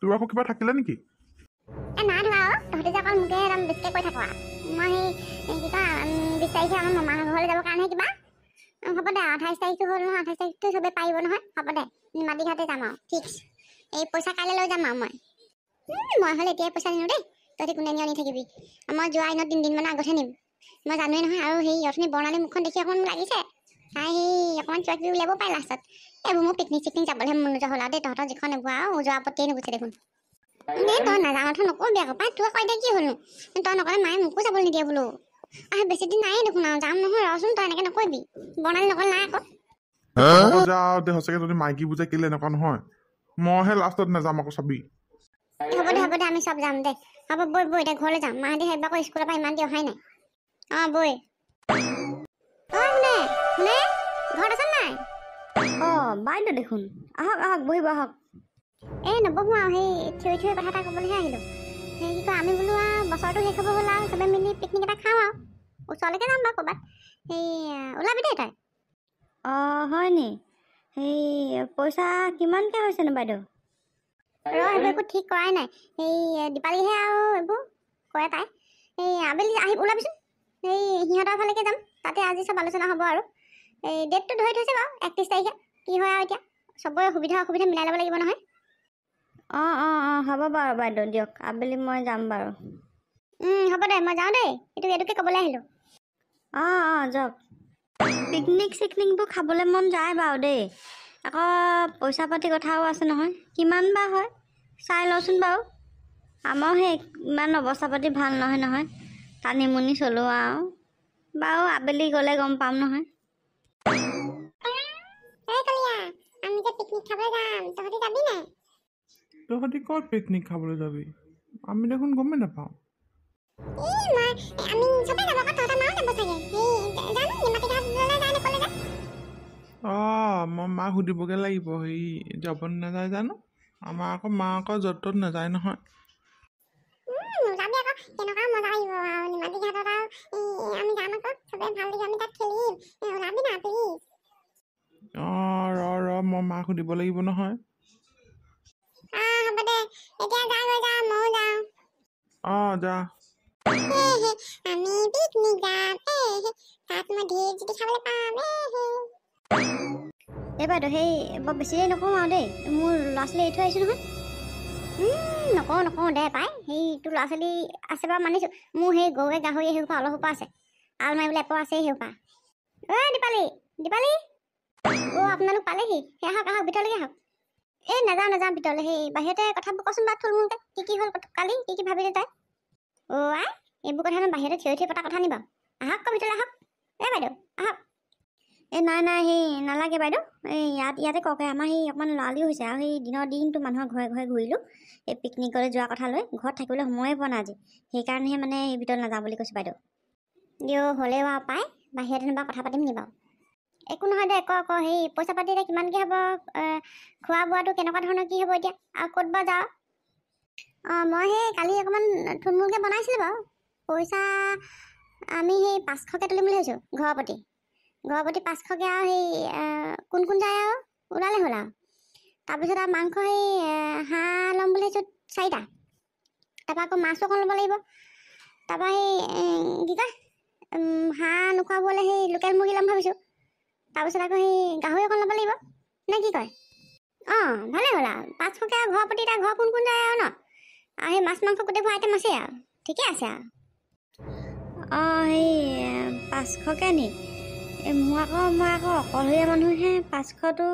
তোৰ আকৌ কিবা থাকিলে নেকি নাই ধৰা তহঁতি যে অকল মোকে একদম বেছিকৈ কৈ থাক মই সেই কি কয় 20 তাৰিখে আমাৰ মামাৰ ঘৰলৈ যাবৰ কাৰণে কিবা হ'ব দে 28 তাৰিখটো হ'ল নহয় 28 তাৰিখটো চবেই পাৰিব নহয় হ'ব দে নিমাতী ঘাটে যাম আৰু ফিক্স এই পইচা কাইলৈ লৈ যাম আৰু মই হ'লে এতিয়াই পইচা নিনো দেই তহঁতি কোনে নিয় নি থাকিবি মই যোৱা এনেও 3 দিনমানৰ আগতহে নিম মই জানোৱেই নহয় আৰু সেই অথনি বৰ্ণালী মুখখন দেখি অকণমান লাগিছে তাই সেই অকণমান কিবা কিবি উলিয়াব পাৰে লাষ্টত এইবোৰ মোৰ পিকনিক চিকনিক যাবলৈহে মন নোযোৱা হ'ল আৰু দেই তহঁতৰ যিখন এইবোৰ আৰু যোৱা আপত্তিয়ে নুগুছে দেখোন তই নাযাওঁতো নকবি আকৌ পাই তোৰ কৈ দে কি হ'লনো তই নকলে মায়ে মোকো যাবলৈ নিদিয়ে বোলো আৰু বেছি দিন নাই দেখোন আৰু যাম নহয় ৰচোন তই এনেকৈ নকবি বৰ্ণালী নকল নাই আকৌ যাওঁ দে সঁচাকৈ তহঁতি মাইকী বুজাই কেলে এনেকুৱা নহয় মইহে লাষ্টত নাযাম আকৌ চাবি হ'ব দে আমি চব যাম দে হ'ব বৈ এতিয়া ঘৰলৈ যাম মাহঁতে সেইবাৰ আকৌ স্কুলৰ পৰা ইমান দি অহাই নাই বৈ শুনে ঘৰত আছ নাই বাইদেউ দেখোন আহক বহিব আহক নবহো আৰু সেই থিয়ৰি কথা এটা ক'বলৈহে আহিলোঁ সেই কি কয় আমি বোলো আৰু বছৰটো শেষ হ'ব হ'ল আৰু চবে মিলি পিকনিক এটা খাওঁ আৰু ওচৰলৈকে যাম বাৰু ক'ৰবাত সেই ওলাবি দেই তই হয় নি সেই পইচা কিমানকৈ হৈছেনো বাইদেউ সেইবোৰ একো ঠিক কৰাই নাই সেই দীপালীহে আৰু এইবোৰ কৰে তাই সেই আবেলি আহি ওলাবিচোন সেই সিহঁতৰ ফালেকে যাম তাতে আজি চব আলোচনা হ'ব আৰু এই ডেটটো ধৰি থৈছে বাৰু 31 তাৰিখে কি হয় আৰু এতিয়া চবৰে সুবিধা অসুবিধা মিলাই ল'ব লাগিব নহয় হ'ব বাৰু বাইদেউ দিয়ক আবেলি মই যাম বাৰু হ'ব দে মই যাওঁ দেই এইটোকে ক'বলৈ আহিলোঁ যাওক পিকনিক চিকনিকবোৰ খাবলৈ মন যায় বাৰু দেই আকৌ পইচা পাতি কথাও আছে নহয় কিমান বা হয় চাই লওঁচোন বাৰু আমাৰ সেই ইমান অৱস্থা পাতি ভাল নহয় টানি মুনি চলোঁ আৰু বাৰু আবেলি গ'লে গম পাম নহয় আমি যে পিকনিক খাবলৈ যাম তহঁতি যাবি নাই তহঁতি ক'ত পিকনিক খাবলৈ যাবি আমি দেখোন গমেই নাপাওঁ আমি চবেই যাব আকৌ তহঁতৰ মাও যাব চাগে জানো নিমাতী ঘাটলৈ যায় নে ক'লে যায় মই মাক সুধিবগৈ লাগিব হেৰি যাব নাযায় জানো আমাৰ আকৌ মা আকৌ য'ত ত'ত নাযায় নহয় যাবি আকৌ কেনেকুৱা মজা লাগিব আৰু নিমাতী ঘাটত আৰু আমি যাম আকৌ চবেই ভাল লাগিব আমি তাত খেলিম ওলাবি না প্লিজ ৰ মই মাক সুধিব লাগিব নহয় হ'ব দে এতিয়া যাম ময়ো যাওঁ যা আমি পিকনিক যাম তাত মই ঢেৰ যদি খাবলৈ পাম বাইদেউ সেই বৰ বেছি দেৰি নকওঁ আৰু দেই মোৰ ল'ৰা ছোৱালী এৰি থৈ আহিছোঁ নহয় নকওঁ দে পাই সেই তোৰ ল'ৰা ছোৱালী আছে বাৰু মানিছোঁ মোৰ সেই গৰুৱে গাহৰি সেইসোপা অলপ সোপা আছে আলমাৰি বোলে এপৰ আছে সেইসোপা দীপালী আপোনালোক পালেহি আহক ভিতৰলৈকে আহক নাযাওঁ ভিতৰলৈ সেই বাহিৰতে কথাবোৰ কচোন বাৰু থুলমূলকৈ কি হ'ল কালি কি ভাবিলি তাই এইবোৰ কথা বাহিৰতে থিয় পতা কথা নি বাৰু আহক আকৌ ভিতৰলৈ আহক বাইদেউ আহক নাই সেই নালাগে বাইদেউ ইয়াতে কওঁকে আমাৰ সেই অকণমান লৰালিও হৈছে আৰু সেই দিনৰ দিনটো মানুহৰ ঘৰে ঘৰে ঘূৰিলোঁ এই পিকনিকলৈ যোৱা কথা লৈ ঘৰত থাকিবলৈ সময়ে পোৱা নাই আজি সেইকাৰণেহে মানে এই ভিতৰত নাযাওঁ বুলি কৈছোঁ বাইদেউ হ'লেও আৰু পাই বাহিৰতে যেনিবা কথা পাতিম নি বাৰু একো নহয় দে আকৌ সেই পইচা পাতি এতিয়া কিমানকৈ হ'ব খোৱা বোৱাটো কেনেকুৱা ধৰণৰ কি হ'ব এতিয়া আৰু ক'ত বা যাওঁ মই সেই কালি অকণমান থুলমূলকৈ বনাইছিলোঁ বাৰু পইচা আমি সেই 500কৈ তুলিম বুলি ভাবিছোঁ ঘৰৰ প্ৰতি 500কৈ আৰু সেই কোন যায় আৰু ওলালে হ'ল আৰু তাৰপিছত আৰু মাংস সেই হাঁহ ল'ম বুলি ভাবিছোঁ 4টা তাৰপৰা আকৌ মাছো অকণ ল'ব লাগিব তাৰপৰা সেই কি কয় হাঁহ নোখোৱাবলৈ সেই লোকেল মুৰ্গী ল'ম ভাবিছোঁ তাৰপিছত আকৌ সেই গাহৰি অকণ ল'ব লাগিব নে কি কয় ভালেই হ'ল আৰু 500কৈ আৰু ঘৰৰ প্ৰতি এতিয়া ঘৰ কোন যায় আৰু ন আৰু সেই মাছ মাংস গোটেইবোৰ আইটেম আছে আৰু ঠিকে আছে আৰু সেই 500কৈ নি মই আকৌ অকলশৰীয়া মানুহে 500টো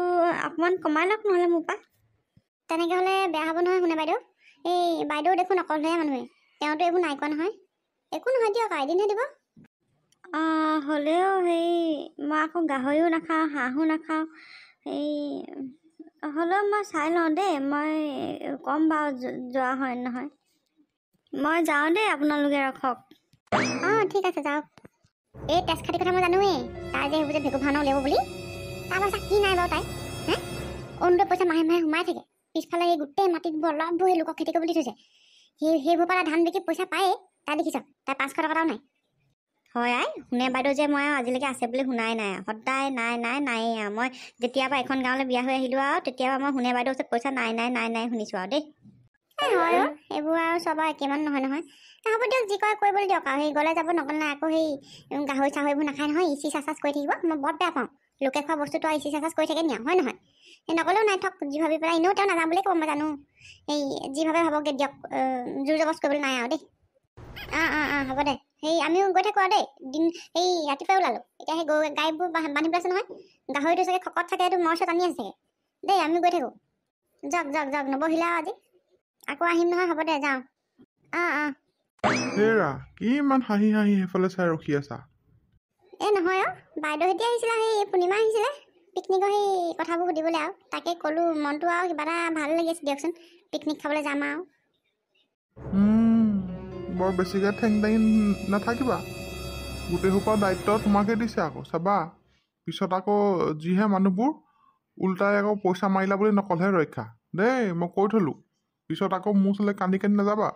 অকণমান কমাই লওক নহ'লে মোৰ পৰা তেনেকৈ হ'লে বেয়া হ'ব নহয় শুনে বাইদেউ এই বাইদেউ দেখোন অকলশৰীয়া মানুহে তেওঁতো এইবোৰ নাই কোৱা নহয় একো নহয় দিয়ক এদিনহে দিব হ'লেও সেই মই আকৌ গাহৰিও নাখাওঁ হাঁহো নাখাওঁ এই হ'লেও মই চাই লওঁ দেই মই ক'ম বাৰু যোৱা হয় নহয় মই যাওঁ দেই আপোনালোকে ৰখক ঠিক আছে যাওক এই তেজ খাতিৰ কথা মই জানোৱেই তাই যে সেইবোৰ যে ভেকু ভাওনা উলিয়াব বুলি তাৰ পাছত কি নাই বাৰু তাই অৰুণোদয় পইচা মাহে সোমাই থাকে পিছফালে সেই গোটেই মাটিত অলপবোৰ সেই লোকক খেতি কৰিবলৈ থৈছে সেইবোৰ পৰা ধান বিকি পইচা পায়েই তাই দেখিছ তাই 500 টকাও নাই হয় শুনে বাইদেউ যে মই আজিলৈকে আছে বুলি শুনাই নাই সদায় নায়েই আৰু মই যেতিয়াৰ পৰা এখন গাঁৱলৈ বিয়া হৈ আহিলোঁ আৰু তেতিয়াৰ পৰা মই শুনে বাইদেউ ওচৰত পইচা নাই শুনিছোঁ আৰু দেই হয় এইবোৰ আৰু চব একেমান নহয় নহয় হ'ব দিয়ক যি কয় কৰিবলৈ দিয়ক আৰু সেই গ'লে যাব নগ'লে নাই আকৌ সেই গাহৰি চাহৰিবোৰ নাখায় নহয় ইচি চাচাচ কৰি থাকিব মই বৰ বেয়া পাওঁ লোকে খোৱা বস্তুটো আৰু ইচি চাচাচ কৰি থাকে নিয়া হয় নহয় সেই নগ'লেও নাই থক যি ভাবি পেলাই এনেও তেওঁ নাযাওঁ বুলি ক'ব মই জানো সেই যিভাৱে ভাবকে দিয়ক জোৰ জবজ কৰিবলৈ নাই আৰু দেই হ'ব দে সেই আমিও গৈ থাকোঁ আৰু দেই দিন সেই ৰাতিপুৱাই ওলালোঁ এতিয়া সেই গাইবোৰ বান্ধি পেলাইছে নহয় গাহৰিটো চাগে খকত থাকে এইটো মৰ্চ টানি আছে চাগে দেই আমি গৈ থাকোঁ যাওক নবহিলা আজি আকৌ আহিম নহয় হ'ব দে যাওঁ হেৰা কি ইমান হাঁহি হাঁহি সেইফালে চাই ৰখি আছা নহয় বাইদেউহঁতি আহিছিলে সেই পূৰ্ণিমা আহিছিলে পিকনিকৰ সেই কথাবোৰ সুধিবলৈ আৰু তাকে ক'লোঁ মনটো আৰু কিবা এটা ভাল লাগি আছে দিয়কচোন পিকনিক খাবলৈ যাম আৰু বৰ বেছিকৈ ঠেং দাঙি নাথাকিবা গোটেই সোপা দায়িত্ব তোমাকে দিছে আকৌ চাবা পিছত আকৌ যিহে মানুহবোৰ উল্টাই আকৌ পইচা মাৰিলা বুলি নকলহে ৰক্ষা দেই মই কৈ থলোঁ পিছত আকৌ মোৰ ওচৰলৈ কান্দি নাযাবা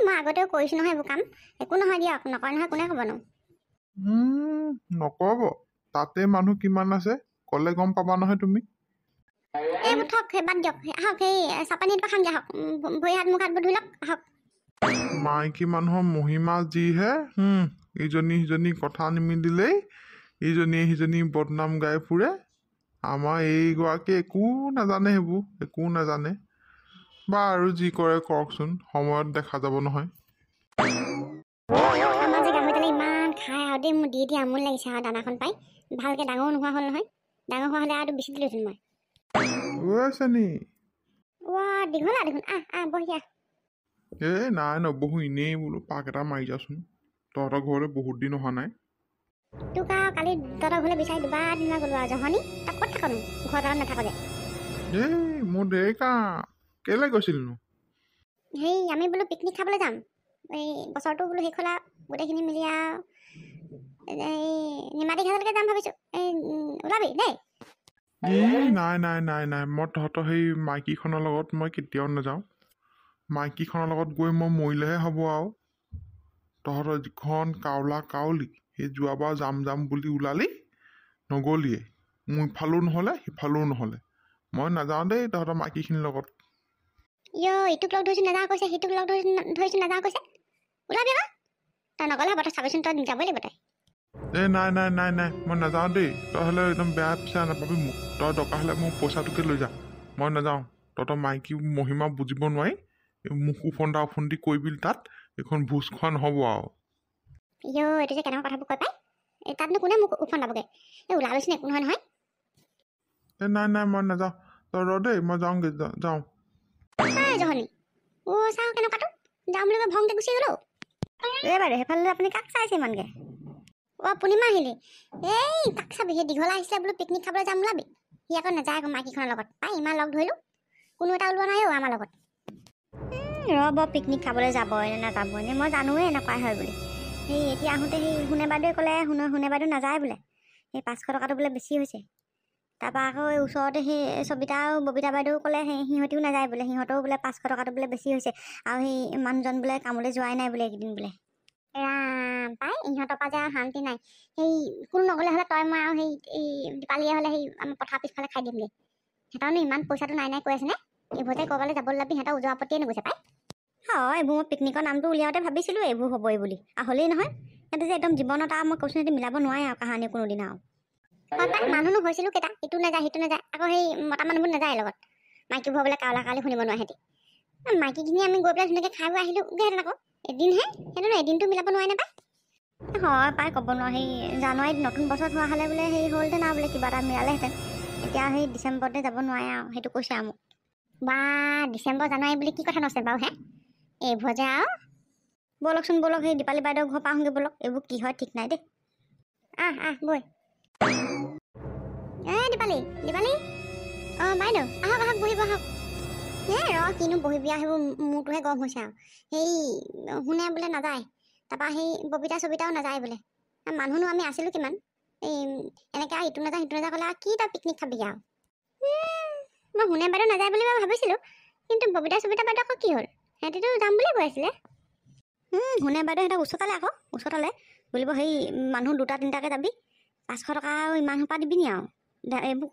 মই আগতেও কৰিছোঁ নহয় এইবোৰ কাম একো নহয় দিয়ক নকয় নহয় কোনে ক'বনো নকব তাতে মানুহ কিমান আছে ক'লে গম পাবা নহয় তুমি এইবোৰ থক সেই বাদ দিয়ক আহক সেই চাপানীৰ পৰা খামগৈ আহক ভৰি হাত মুখ হাতবোৰ ধুই লওক আহক মাইকী মানুহৰ মহিমা যিহে ইজনী সিজনী কথা নিমিলিলেই ইজনীয়ে সিজনী বদনাম গাই ফুৰে আমাৰ এইগৰাকী একো নাজানে সেইবোৰ একো নাজানে বা আৰু যি কৰে কৰকচোন সময়ত দেখা যাব নহয় আমাৰ যে গাহৰিডালে ইমান খাই আৰু দেই মোৰ দি আমনি লাগিছে আৰু দানাখন পাই ভালকৈ ডাঙৰ নোহোৱা হ'ল নহয় ডাঙৰ হোৱা হ'লে আৰু বেছি দিলোঁচোন মই আছে নি দীঘলা দেখোন বঢ়িয়া নাই নবহো এনেই বোলো পাক এটা মাৰি যাচোন তহঁতৰ ঘৰলৈ বহুত দিন অহা নাই তোক আৰু কালি তহঁতৰ ঘৰলৈ বিচাৰি দুবাৰ দিনা গ'লো আৰু জহনি তই ক'ত থাকনো ঘৰত আৰু নাথাক যে মোৰ ঢেৰ কাম কেলৈ গৈছিলনো সেই আমি বোলো পিকনিক খাবলৈ যাম এই বছৰটো বোলো শেষ হ'লা গোটেইখিনি মিলি আৰু এই নিমাতী ঘাটলৈকে যাম ভাবিছোঁ এই ওলাবি দেই নাই মই তহঁতৰ সেই মাইকীখনৰ লগত মই কেতিয়াও নাযাওঁ মাইকীখনৰ লগত গৈ মই মৰিলেহে হ'ব আৰু তহঁতৰ যিখন কাউলা কাউলি সেই যোৱাবাৰ যাম বুলি ওলালি নগ'লিয়ে মোৰ ইফালেও নহ'লে সিফালেও নহ'লে মই নাযাওঁ দেই তহঁতৰ মাইকীখিনিৰ লগত ইটোক লগ ধৰিছোঁ নাযাওঁ কৈছে সিটোক লগ ধৰিছোঁ নাযাওঁ কৈছে ওলাবি আকৌ তই নগ'লে হ'ব তই চাবিচোন তই যাবই লাগিব তই নাই মই নাযাওঁ দেই তই হ'লে একদম বেয়া পিছা নাপাবি মোক তই দৰকাৰ হ'লে মোৰ পইচাটোকে লৈ যা মই নাযাওঁ তহঁতৰ মাইকী মহিমা বুজিব নোৱাৰি মোক উফন্দি কৰিবি তাত এইখন ভোজ খোৱা নহ'ব আৰু এইটো যে কেনেকুৱা কথাবোৰ কৈ পাই তাতনো কোনে মোক উফন্দাবগৈ ওলাবিচোন একো নহয় নাই মই নাযাওঁ তই ৰ দেই মই যাওঁগৈ যাওঁ জহনি চাওঁ কেনেকুৱাটো যাওঁ বুলি কৈ ভংকে গুচি গ'লো বাইদেউ সেইফালে আপুনি কাক চাইছে ইমানকৈ পূৰ্ণিমা আহিলি এই কাক চাবি সেই দীঘলা আহিছিলে বোলো পিকনিক খাবলৈ যাম ওলাবি সি আকৌ নাযায় আকৌ মাইকীখনৰ লগত পাই ইমান লগ ধৰিলোঁ কোনো এটা ওলোৱা নাই আমাৰ লগত ৰ'ব পিকনিক খাবলৈ যাবই নে নাযাবই নে মই জানোৱেই এনেকুৱাই হয় বুলি সেই এতিয়া আহোঁতে সেই সোণে বাইদেৱে ক'লে সোণে বাইদেউ নাযায় বোলে সেই 500 টকাটো বোলে বেছি হৈছে তাৰপৰা আকৌ এই ওচৰতে সেই সবিতা আৰু ববিতা বাইদেউ ক'লে সেই সিহঁতিও নাযায় বোলে সিহঁতেও বোলে 500 টকাটো বোলে বেছি হৈছে আৰু সেই মানুহজন বোলে কামলৈ যোৱাই নাই বোলে এইকেইদিন বোলে পাই ইহঁতৰ পৰা যে শান্তি নাই সেই কোনো নগ'লে হ'লে তই মই আৰু সেই দীপালীয়ে হ'লে সেই আমাৰ পথাৰ পিছফালে খাই দিমগৈ সিহঁতৰনো ইমান পইচাটো নাই কৈছে নে এইবোৰ যে ক'ৰবালৈ যাব ওলাবি সিহঁতৰ ওজৰ আপত্তিয়ে নগৈছে পাই এইবোৰ মই পিকনিকৰ নামটো উলিয়াওঁতে ভাবিছিলোঁ এইবোৰ হ'বই বুলি হ'লেই নহয় সিহঁতে যে একদম জীৱনত আৰু মই কৈছোঁ সিহঁতে মিলাব নোৱাৰে আৰু কাহানি কোনোদিন আৰু মানুহনো হৈছিলোঁ কেইটা ইটো নাযায় সিটো নাযায় আকৌ সেই মতা মানুহবোৰ নাযায় লগত মাইকীবোৰ বোলে কাউলা কাউলি শুনিব নোৱাৰে সিহঁতি মাইকীখিনি আমি গৈ পেলাই ধুনীয়াকৈ খাই বৈ আহিলোঁগৈহেঁতেন আকৌ এদিনহে সিহঁতে এদিনটো মিলাব নোৱাৰে নাপায় হয় পাই ক'ব নোৱাৰে সেই জানুৱাৰীত নতুন বছৰত হোৱা হ'লে বোলে হেৰি হ'লহেঁতেন আৰু বোলে কিবা এটা মিলালেহেঁতেন এতিয়া সেই ডিচেম্বৰতে যাব নোৱাৰে আৰু সেইটো কৈছে আৰু মোক ডিচেম্বৰ জানুৱাৰী বুলি কি কথা নছে বাৰু এইবোৰ যে আৰু ব'লকচোন ব'লক সেই দীপালী বাইদেউ ঘৰ পাওঁগৈ ব'লক এইবোৰ কি হয় ঠিক নাই দেই গৈ দীপালী বাইদেউ আহক বহিব আহক কিনো বহিবি সেইবোৰ মূৰটোহে গৰম হৈছে আৰু সেই শুনে বোলে নাযায় তাৰপৰা সেই ববিতা চবিতাও নাযায় বোলে মানুহনো আমি আছিলোঁ কিমান এই এনেকৈ আৰু ইটো নাযায় সিটো নাযায় ক'লে আৰু কি তই পিকনিক খাবিগৈ আৰু মই শুনে বাইদেউ নাযায় বুলি মই ভাবিছিলোঁ কিন্তু ববিতা চবিতা বাইদেউ আকৌ কি হ'ল সিহঁতিতো যাম বুলিয়ে কৈ আছিলে শুনে বাইদেউ সিহঁতক ওচৰতালে বুলিব সেই মানুহ 2-3টাকৈ যাবি 500 টকা আৰু ইমান সোপা দিবি নি আৰু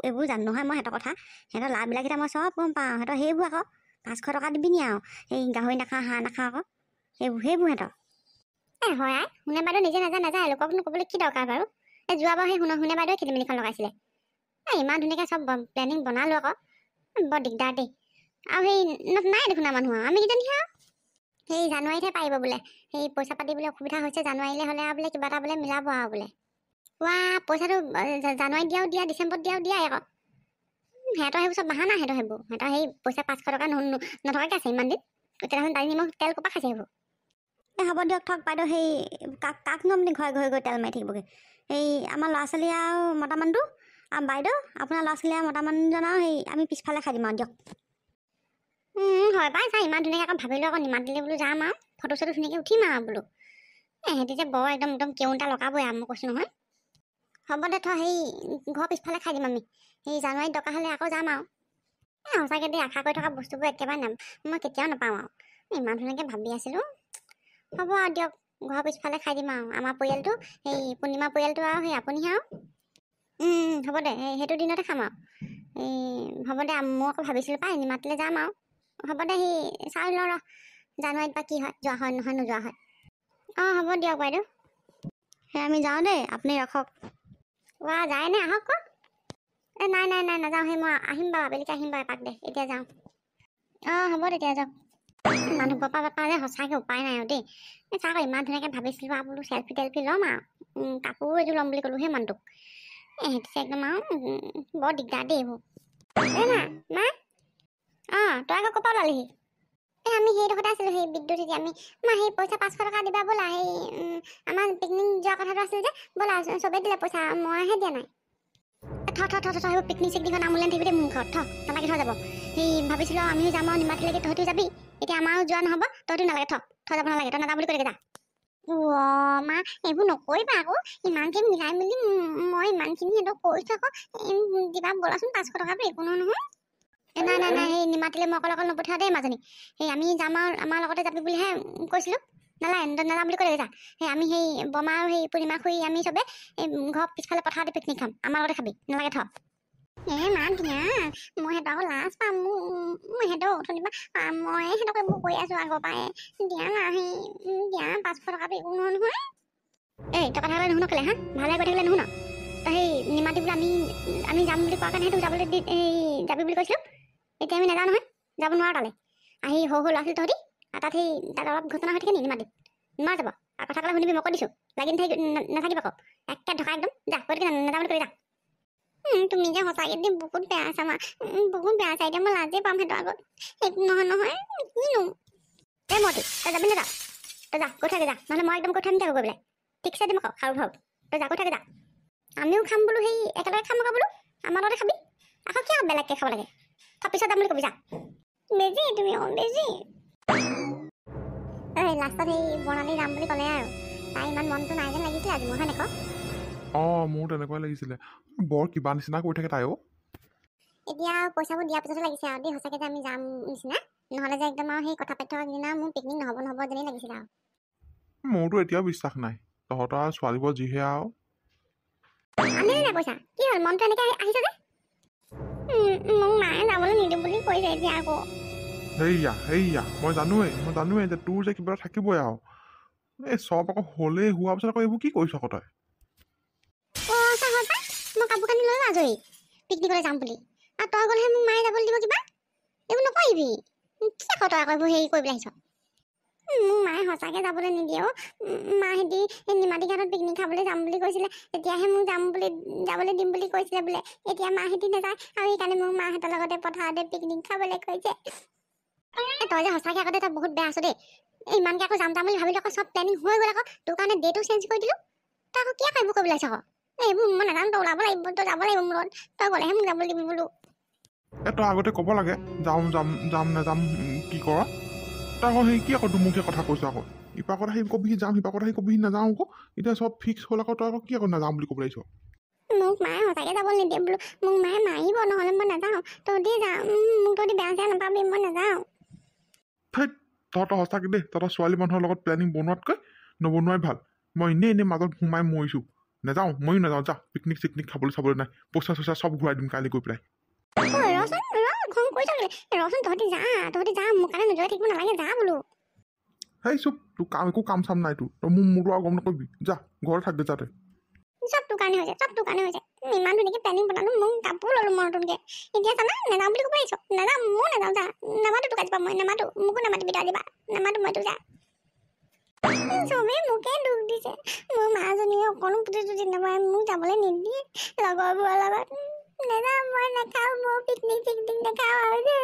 এইবোৰ জানো নহয় মই সিহঁতৰ কথা সিহঁতৰ লাভবিলাকেইটা মই চব গম পাওঁ সিহঁতৰ সেইবোৰ আকৌ 500 টকা দিবি নি আৰু এই গাহৰি নাখাওঁ হাঁহ নাখাওঁ আকৌ সেইবোৰ সিহঁতৰ হয় আই শুনে বাইদেউ নিজে নাযায় লোককনো ক'বলৈ কি দৰকাৰ বাৰু যোৱাবাৰ সেই শুনে বাইদেউ খেলি মেলিখন লগাইছিলে ইমান ধুনীয়াকৈ চব প্লেনিং বনালোঁ আকৌ বৰ দিগদাৰ দেই আৰু সেই নাই দেখোন মানুহ আমি কিজনীহে আৰু সেই জানুৱাৰীতহে পাৰিব বোলে সেই পইচা পাতি বোলে অসুবিধা হৈছে জানুৱাৰীলৈ হ'লে আৰু বোলে কিবা এটা বোলে মিলাব আৰু বোলে পইচাটো জানুৱাৰীত দিয়া ডিচেম্বৰত দিয়াই আকৌ সিহঁতৰ সেইবোৰ চব বাহানা সিহঁতৰ সেই পইচা 500 টকা নথকাকৈ আছে ইমান দিন তেতিয়াহ'লে দালি নিমখ তেল ক'ৰপৰা খাইছে সেইবোৰ হ'ব দিয়ক থক বাইদেউ সেই কাকনো আপুনি ঘৰে ঘৰে গৈ তেল মাৰি থাকিবগৈ এই আমাৰ ল'ৰা ছোৱালী আৰু মতা মানুহটো আৰু বাইদেউ আপোনাৰ ল'ৰা ছোৱালী আৰু মতা মানুহজন আৰু সেই আমি পিছফালে খাই দিম আৰু দিয়ক হয় পাই ছাৰ ইমান ধুনীয়াকৈ ভাবিলোঁ আকৌ নিমাত দিলে বোলো যাম আৰু ফটো চটো ধুনীয়াকৈ উঠিম আৰু বোলো সিহঁতি যে বৰ একদম কেউটা লগাবই আৰু মই কৈছোঁ নহয় হ'ব দে থ সেই ঘৰৰ পিছফালে খাই দিম আমি সেই জানুৱাৰীত দৰকাৰ হ'লে আকৌ যাম আৰু সঁচাকৈ দেই আশা কৰি থকা বস্তুবোৰ একেবাৰে মই কেতিয়াও নাপাওঁ আৰু ইমান ধুনীয়াকৈ ভাবি আছিলোঁ হ'ব আৰু দিয়ক ঘৰৰ পিছফালে খাই দিম আৰু আমাৰ পৰিয়ালটো সেই পূৰ্ণিমা পৰিয়ালটো আৰু সেই আপুনিহে আৰু হ'ব দে সেইটো দিনতে খাম আৰু এই হ'ব দে মই আকৌ ভাবিছিলোঁ পাই নিমাতিলৈ যাম আৰু হ'ব দে সেই চাই লওঁ ৰ জানুৱাৰীত বা কি হয় যোৱা হয় নহয় নোযোৱা হয় হ'ব দিয়ক বাইদেউ সেই আমি যাওঁ দেই আপুনি ৰাখক যায়নে আহক আকৌ নাই নাযাওঁ সেই মই আহিম বাৰু আবেলিকৈ আহিম বাৰু এপাক দে এতিয়া যাওঁ হ'ব তেতিয়া যাওক মানুহ পাপা যে সঁচাকৈ উপায় নাই আৰু দেই চাওক ইমান ধুনীয়াকৈ ভাবিছিলোঁ আৰু বোলো চেল্ফি টেল্ফি ল'ম আৰু কাপোৰ এযোৰ ল'ম বুলি ক'লোঁ সেই মানুহটোক সিহঁতি একদম আৰু বৰ দিগদাৰ দেই এইবোৰ মা তই আকৌ ক'ৰপৰা ওলালিহি আমি সেইডোখৰতে আছিলোঁ সেই বিদ্যুৎ আমি সেই পইচা 500 টকা দিবা ব'লা সেই আমাৰ পিকনিক যোৱা কথাটো আছিল যে ব'লা চবেই দিলে পইচা মইহে দিয়া নাই সেইবোৰ পিকনিক চিকনিকৰ নাম উলিয়াই থাকিবি দেই মোৰ ঘৰত নালাগে যাব সেই ভাবিছিলোঁ আমিও যাম আৰু নিমাতিলৈকে তহঁতিও যাবি এতিয়া আমাৰো যোৱা নহ'ব তহঁতিও নালাগে যাব নালাগে তই নাযাওঁ বুলি কৈ যা মা এইবোৰ নকৰিবা আকৌ ইমানকৈ মিলাই মেলি মই ইমানখিনি সিহঁতক কৈছোঁ আকৌ দিবা ব'লাচোন 500 টকাটো একো নহয় নাই সেই নিমাতিলে মই অকল নপঠিয়াওঁ দেই মাজনী সেই আমি যাম আৰু আমাৰ লগতে যাবি বুলিহে কৈছিলোঁ নাযাম বুলি কৈ যা সেই আমি সেই বমা আৰু সেই পূৰ্ণিমা খুৰী আমি চবে এই ঘৰৰ পিছফালে পথাৰতে পিকনিক খাম আমাৰ লগতে খাবি নালাগে মা দিয়া মই সিহঁতক আকৌ লাজ পাম মোৰ সিহঁতক উঠনি মই সিহঁতক এইবোৰ কৈ আছোঁ আগৰ পৰাই দিয়া না সেই দিয়া 500 টকাটো একো নহয় তই কথা ক'লে নুশুন কেলে ভালে কৈ থাকিলে নুশুন তই সেই নিমাতি বোলে আমি যাম বুলি কোৱা কাৰণে সেইটো যাবলৈ যাবি বুলি কৈছিলোঁ এতিয়া আমি নাযাওঁ নহয় যাব নোৱাৰোঁ তালৈ আহি সৰু ল'ৰা ছোৱালী তহঁতি তাত অলপ ঘটনা হৈ থাকে নি নিমাতিত নোৱাৰ যাব আৰু কথা ক'লে শুনিবি মই কৈ দিছোঁ লাগি নাথাকিব আকৌ একে ঢকা একদম যা কৈ নাযাওঁ বুলি কৈ যা তুমি যে সঁচাকৈ দি বহুত বেয়া আছা মা বহুত বেয়া আছা এতিয়া মই লাজেই পাম সেইটো আগত সেইটো নহয় কিনো মতি তই যাবি নাযা তই যা কৈ থাকে যা নহ'লে মই একদম কৈ থাকি থাকোঁ গৈ পেলাই ঠিকছে দিম আকৌ খাৰু তই যা কৈ থাকে যা আমিও খাম বোলো সেই একেলগে খাম আকৌ বোলো আমাৰ লগতে খাবি আকৌ কিয় বেলেগকৈ খাব লাগে পিছত যাম বুলি কবি যা বেজি তুমি বেজি লাষ্টত সেই বৰ্ণালী যাম বুলি ক'লে আৰু তাই ইমান মনটো নাই যেন লাগিছিলে আজি মই হয় নেক মোৰ তেনেকুৱাই লাগিছিলে বৰ কিবা নিচিনা কৰি থাকে তাইও এতিয়া পইচাবোৰ দিয়াৰ পিছতে লাগিছে আৰু দেই সঁচাকৈ যে আমি যাম নিচিনা নহ'লে যে একদম আৰু সেই কথা পাতি থকা দিনা মোৰ পিকনিক নহ'ব যেনেই লাগিছিলে আৰু মোৰতো এতিয়াও বিশ্বাস নাই তহঁতৰ আৰু ছোৱালীবোৰ যিহে আৰু আনিলে নাই পইচা কি হ'ল মনটো এনেকৈ আহিছে যে মোক মায়ে যাবলৈ নিদিওঁ বুলি কৈছে এতিয়া আকৌ সেয়া মই জানোৱেই যে তোৰ যে কিবা এটা থাকিবই আৰু এই চব আকৌ হ'লেই হোৱাৰ পিছত আকৌ এইবোৰ কি কৰিছ আকৌ তই মই কাপোৰ কানি ল'লোঁ আজৰি পিকনিকলৈ যাম বুলি আৰু তই গ'লেহে মোক মায়ে যাবলৈ দিব কিবা এইবোৰ নকৰিবি কি আকৌ তই আকৌ এইবোৰ হেৰি কৰিবলৈ আহিছ মোক মায়ে সঁচাকৈ যাবলৈ নিদিয়ে মাহেঁতি নিমাতী ঘাটত পিকনিক খাবলৈ যাম বুলি কৈছিলে তেতিয়াহে মোক যাবলৈ দিম বুলি কৈছিলে বোলে এতিয়া মাহেঁতি নাযায় আৰু সেইকাৰণে মোক মাহঁতৰ লগতে পথাৰতে পিকনিক খাবলৈ কৈছে তই যে সঁচাকৈ আগতে তই বহুত বেয়া আছ দেই ইমানকৈ আকৌ যাম বুলি ভাবিলোঁ আকৌ চব প্লেনিং হৈ গ'ল আকৌ তোৰ কাৰণে ডেটো চেঞ্জ কৰি দিলোঁ তই আকৌ কি আকৌ এইবোৰ কৰিবলৈ আহিছ আকৌ এইবোৰ মই নাজানো তই ওলাব লাগিব তই যাব লাগিব মোৰ লগত তই গ'লেহে মোক যাবলৈ দিবি বোলো তই আগতে ক'ব লাগে যাম নাযাম কি কৰ তই আকৌ সেই কি আকৌ দুমুখীয়া কথা কৈছ আকৌ ইপা কথা সেই কবিহি যাম সিপা কথা সেই কবিহি নাযাওঁ আকৌ এতিয়া চব ফিক্স হ'ল আকৌ তই আকৌ কি আকৌ নাযাম বুলি ক'বলৈ আহিছ মোক মায়ে সঁচাকৈ যাবলৈ নিদিয়ে বোলো মোক মায়ে মাৰিব নহ'লে মই নাযাওঁ তহঁতি যাম মোক তহঁতি বেয়া চেয়া নাপাবি মই নাযাওঁ তহঁতৰ সঁচাকৈ দেই তহঁতৰ ছোৱালী মানুহৰ লগত প্লেনিং বনোৱাতকৈ নবনোৱাই ভাল মই এনেই মাজত সোমাই মৰিছোঁ নাযাওঁ ময়ো নাযাওঁ যা পিকনিক চিকনিক খাবলৈ চাবলৈ নাই পইচা চইচা চব ঘূৰাই দিম কাইলৈ গৈ পেলাই ৰচোন খং মোক কৈ থাকিলে ৰচোন তহঁতি যা মোৰ কাৰণে নজৰে থাকিব নালাগে যা বোলো সেই চুপ তোৰ একো কাম চাম নাই তোৰ তই মোৰতো আৰু গম নকৰিবি যা ঘৰত থাক দে যাতে চব তোৰ কাৰণে হৈছে ইমান ধুনীয়াকৈ প্লেনিং বনালো মোক কাপোৰ ল'লো মই নতুনকৈ এতিয়া জানা নাযাওঁ বুলি ক'ব আহিছ নাযাওঁ ময়ো নাযাওঁ যা নামাতো তোক আজিপা মই নামাতো মোকো নামাতিবি তই আজিপা নামাতো মই তোক যা চবেই মোকে দুখ দিছে মোৰ মাজনীয়ে অকণো পুতি নাপায় মোক যাবলৈ নিদিয়ে লগৰবোৰৰ লগত নাযাওঁ মই নাখাওঁ মোৰ পিকনিক নাখাওঁ আৰু যে